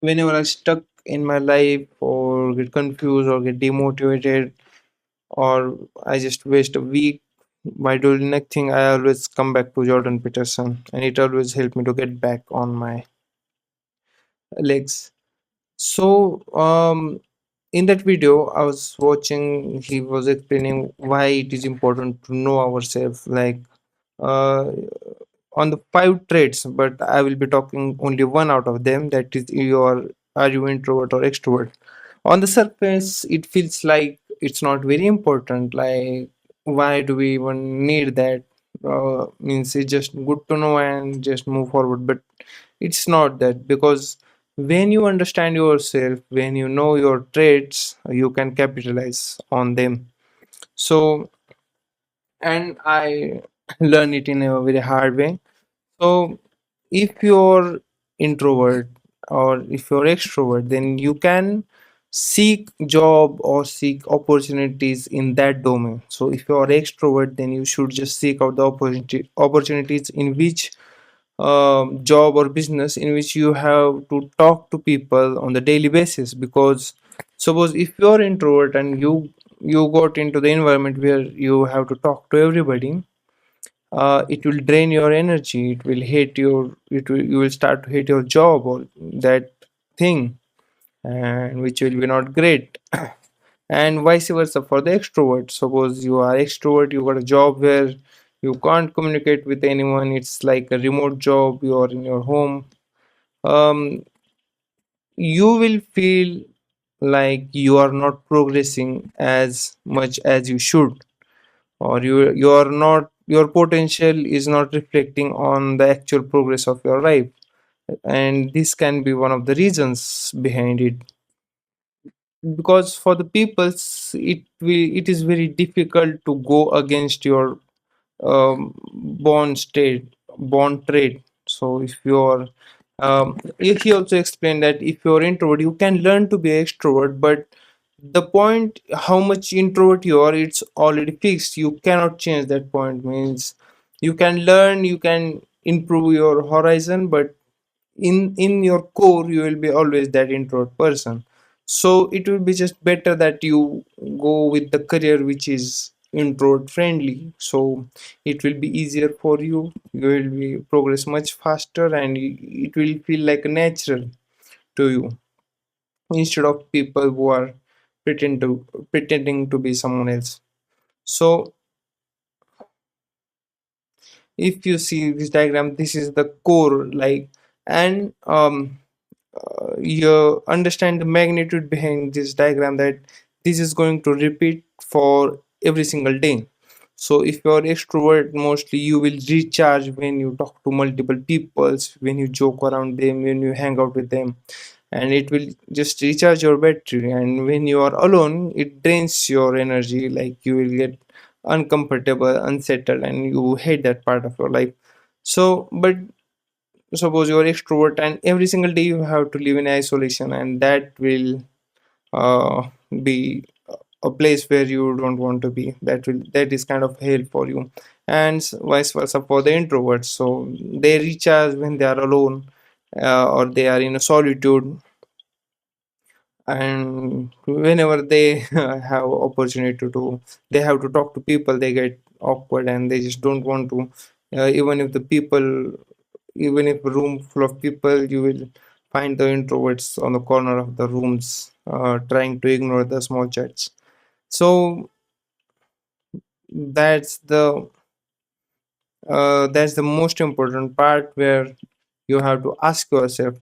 Whenever I stuck in my life or get confused or get demotivated or I just waste a week by doing nothing, I always come back to Jordan Peterson and it always helped me to get back on my legs. So, in that video I was watching, he was explaining why it is important to know ourselves, like uh, on the five traits, but I will be talking only one out of them. That is, are you introvert or extrovert? On the surface, it feels like it's not very important. Like, why do we even need that? Means it's just good to know and just move forward. But it's not that, because when you understand yourself, when you know your traits, you can capitalize on them. So, and I learn it in a very hard way. So if you're introvert or if you're extrovert, then you can seek job or seek opportunities in that domain. So if you're extrovert, then you should just seek out the opportunities in which job or business in which you have to talk to people on the daily basis. Because suppose if you're introvert and you got into the environment where you have to talk to everybody, it will drain your energy, it will hate your, you will start to hate your job or that thing, and which will be not great. And vice versa for the extrovert. Suppose you are extrovert, you got a job where you can't communicate with anyone, it's like a remote job, you are in your home. You will feel like you are not progressing as much as you should, or you are not, your potential is not reflecting on the actual progress of your life. And this can be one of the reasons behind it, because for the peoples it is very difficult to go against your bond trade. So if you're he also explained that if you're introvert, you can learn to be extrovert, but the point how much introvert you are, it's already fixed, you cannot change that point. Means you can learn, you can improve your horizon, but in your core you will be always that introvert person. So it will be just better that you go with the career which is introvert friendly, so it will be easier for you, you will be progress much faster, and it will feel like natural to you, instead of people who are pretending to be someone else. So if you see this diagram, this is the core, like, and you understand the magnitude behind this diagram, that this is going to repeat for every single day. So if you're extrovert, mostly you will recharge when you talk to multiple peoples, when you joke around them, when you hang out with them, and it will just recharge your battery. And when you are alone, it drains your energy, like you will get uncomfortable, unsettled, and you hate that part of your life. So but suppose you are extrovert and every single day you have to live in isolation, and that will uh, be a place where you don't want to be, that is kind of hell for you. And vice versa for the introverts, so they recharge when they are alone, or they are in a solitude, and whenever they have opportunity to, they have to talk to people, they get awkward and they just don't want to. Even if the people, even if a room full of people, you will find the introverts on the corner of the rooms, trying to ignore the small chats. So that's the most important part, where you have to ask yourself